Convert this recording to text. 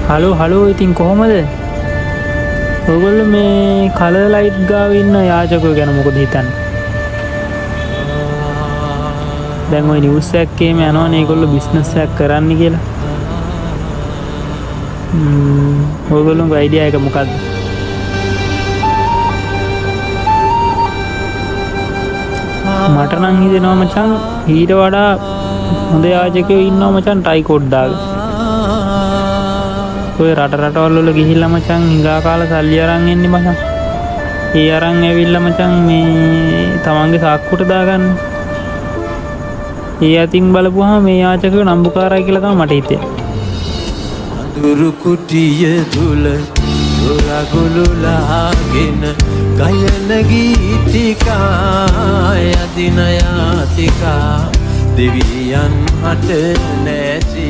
Hello ඉතින් කොහොමද? ඔයගොල්ලෝ මේ කලර් ලයිට් ගාව ඉන්න යාචකයෝ ගැන මොකද හිතන්නේ? දැන් ওই නිවුස් එකේම යනවනේ ඒගොල්ලෝ බිස්නස් එකක් කරන්න කියලා. ඔයගොල්ලෝගේ අයිඩියා එක මොකද්ද? මට නම් හිතෙනවා මචං ඊට වඩා හොඳ යාචකයෝ ඉන්නවා මචං ටයි කෝඩ් දාගෙන. ඔය රටවල් වල ගිහිල්ලා මචං හිඟා කාලා සල්ලි අරන් එන්නේ මචං. ඒ අරන් ඇවිල්ලා මචං මේ තමන්ගේ සාක්කුවට දාගන්න. ඒ අතින් බලපුවාම මේ යාචකයෝ නම්බුකාරයි කියලා තමයි මට හිතෙන්නේ. අඳුරු කුටිය තුල දොරගුලලාගෙන ගයන ගීතිකා යදින යාතිකා දෙවියන් හට නැති